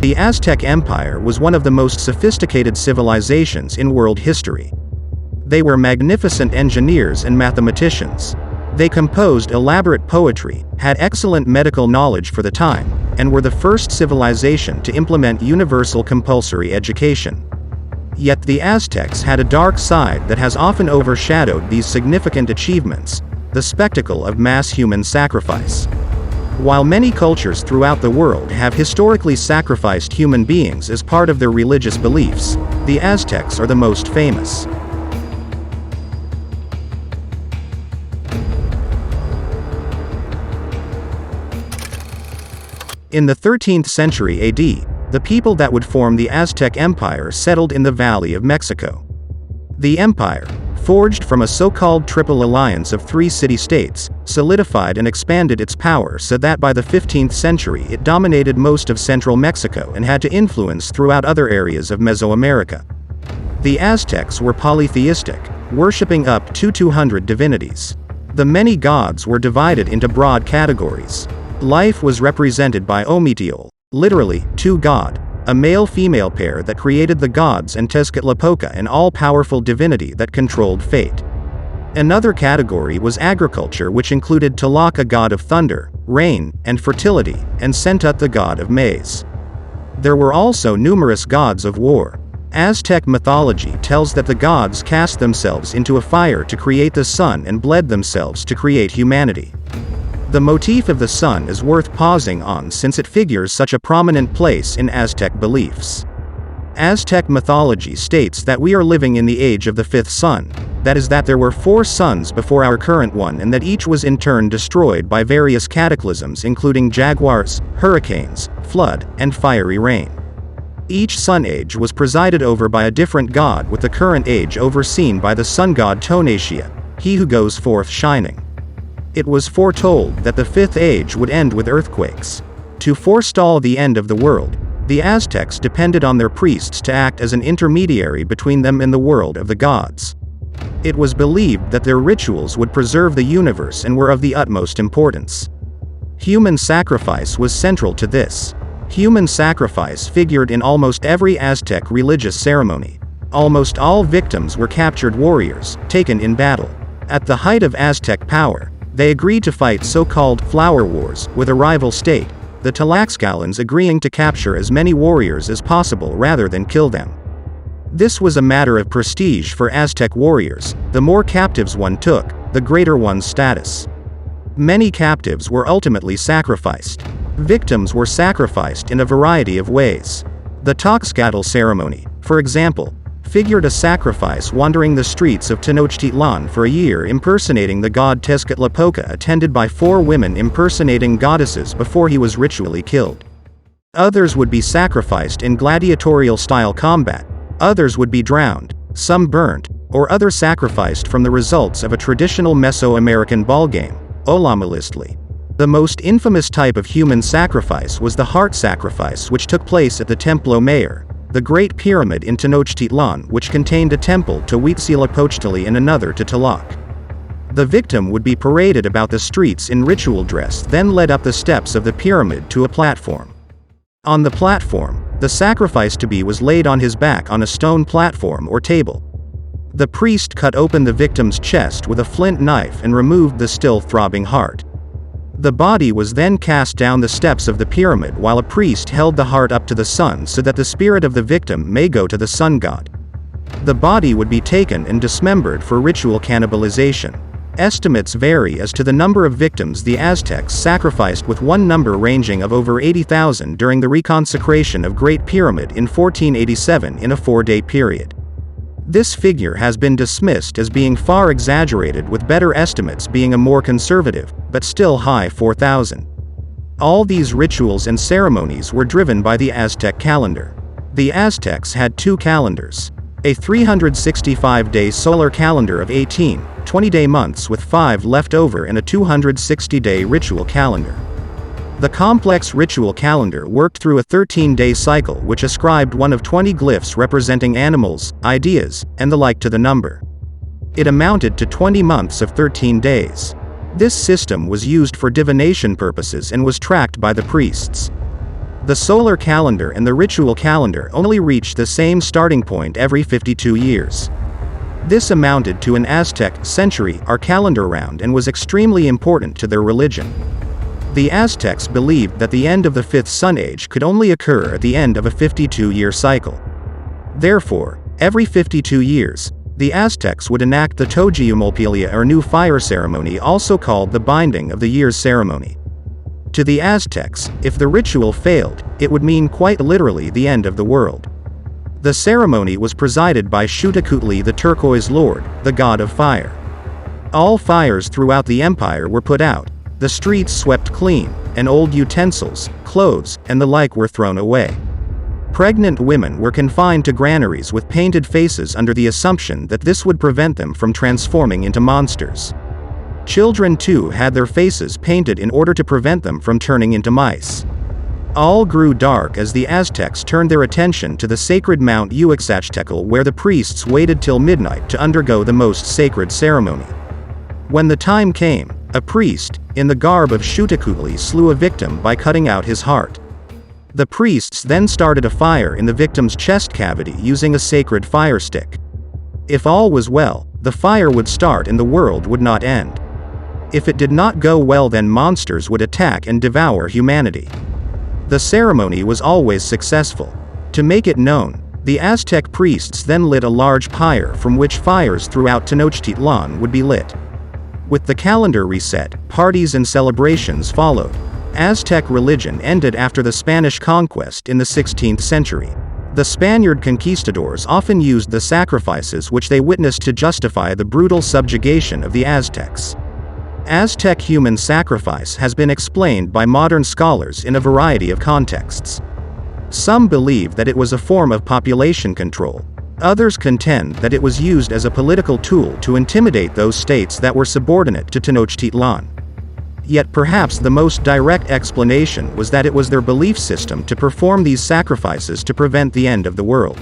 The Aztec Empire was one of the most sophisticated civilizations in world history. They were magnificent engineers and mathematicians. They composed elaborate poetry, had excellent medical knowledge for the time, and were the first civilization to implement universal compulsory education. Yet the Aztecs had a dark side that has often overshadowed these significant achievements: the spectacle of mass human sacrifice. While many cultures throughout the world have historically sacrificed human beings as part of their religious beliefs, the Aztecs are the most famous. In the 13th century AD, the people that would form the Aztec Empire settled in the Valley of Mexico. The empire, forged from a so-called triple alliance of 3 city-states, solidified and expanded its power so that by the 15th century it dominated most of central Mexico and had to influence throughout other areas of Mesoamerica. The Aztecs were polytheistic, worshipping up to 200 divinities. The many gods were divided into broad categories. Life was represented by Ometeotl, literally, two god, a male-female pair that created the gods, and Tezcatlipoca, an all-powerful divinity that controlled fate. Another category was agriculture, which included Tlac, a god of thunder, rain, and fertility, and Centut, the god of maize. There were also numerous gods of war. Aztec mythology tells that the gods cast themselves into a fire to create the sun and bled themselves to create humanity. The motif of the sun is worth pausing on since it figures such a prominent place in Aztec beliefs. Aztec mythology states that we are living in the age of the 5th sun, that is, that there were 4 suns before our current one and that each was in turn destroyed by various cataclysms including jaguars, hurricanes, flood, and fiery rain. Each sun age was presided over by a different god, with the current age overseen by the sun god Tonatiuh, he who goes forth shining. It was foretold that the 5th age would end with earthquakes. To forestall the end of the world, the Aztecs depended on their priests to act as an intermediary between them and the world of the gods. It was believed that their rituals would preserve the universe and were of the utmost importance. Human sacrifice was central to this. Human sacrifice figured in almost every Aztec religious ceremony. Almost all victims were captured warriors, taken in battle. At the height of Aztec power, they agreed to fight so-called flower wars with a rival state, the Tlaxcalans agreeing to capture as many warriors as possible rather than kill them. This was a matter of prestige for Aztec warriors. The more captives one took, the greater one's status. Many captives were ultimately sacrificed. Victims were sacrificed in a variety of ways. The Toxcatl ceremony, for example, figured a sacrifice wandering the streets of Tenochtitlan for a year impersonating the god Tezcatlipoca, attended by 4 women impersonating goddesses before he was ritually killed. Others would be sacrificed in gladiatorial-style combat, others would be drowned, some burnt, or other sacrificed from the results of a traditional Mesoamerican ballgame, Olamilistli. The most infamous type of human sacrifice was the heart sacrifice, which took place at the Templo Mayor, the Great Pyramid in Tenochtitlan, which contained a temple to Huitzilopochtli and another to Tlac. The victim would be paraded about the streets in ritual dress, then led up the steps of the pyramid to a platform. On the platform, the sacrifice-to-be was laid on his back on a stone platform or table. The priest cut open the victim's chest with a flint knife and removed the still throbbing heart. The body was then cast down the steps of the pyramid while a priest held the heart up to the sun so that the spirit of the victim may go to the sun god. The body would be taken and dismembered for ritual cannibalization. Estimates vary as to the number of victims the Aztecs sacrificed, with one number ranging of over 80,000 during the reconsecration of Great Pyramid in 1487 in a 4-day period. This figure has been dismissed as being far exaggerated, with better estimates being a more conservative, but still high 4,000. All these rituals and ceremonies were driven by the Aztec calendar. The Aztecs had 2 calendars: a 365-day solar calendar of 18, 20-day months with 5 left over, and a 260-day ritual calendar. The complex ritual calendar worked through a 13-day cycle which ascribed one of 20 glyphs representing animals, ideas, and the like to the number. It amounted to 20 months of 13 days. This system was used for divination purposes and was tracked by the priests. The solar calendar and the ritual calendar only reached the same starting point every 52 years. This amounted to an Aztec century or calendar round and was extremely important to their religion. The Aztecs believed that the end of the fifth sun age could only occur at the end of a 52-year cycle. Therefore, every 52 years, the Aztecs would enact the Togiumulpilia or new fire ceremony, also called the binding of the years ceremony. To the Aztecs, if the ritual failed, it would mean quite literally the end of the world. The ceremony was presided by Xiuhtecutli, the turquoise lord, the god of fire. All fires throughout the empire were put out, the streets swept clean, and old utensils, clothes, and the like were thrown away. Pregnant women were confined to granaries with painted faces under the assumption that this would prevent them from transforming into monsters. Children too had their faces painted in order to prevent them from turning into mice. All grew dark as the Aztecs turned their attention to the sacred Mount Uaxtactecutl, where the priests waited till midnight to undergo the most sacred ceremony. When the time came, a priest, in the garb of Xiuhtecutli, slew a victim by cutting out his heart. The priests then started a fire in the victim's chest cavity using a sacred fire stick. If all was well, the fire would start and the world would not end. If it did not go well, then monsters would attack and devour humanity. The ceremony was always successful. To make it known, the Aztec priests then lit a large pyre from which fires throughout Tenochtitlan would be lit. With the calendar reset, parties and celebrations followed. Aztec religion ended after the Spanish conquest in the 16th century. The Spaniard conquistadors often used the sacrifices which they witnessed to justify the brutal subjugation of the Aztecs. Aztec human sacrifice has been explained by modern scholars in a variety of contexts. Some believe that it was a form of population control. Others contend that it was used as a political tool to intimidate those states that were subordinate to Tenochtitlan. Yet perhaps the most direct explanation was that it was their belief system to perform these sacrifices to prevent the end of the world.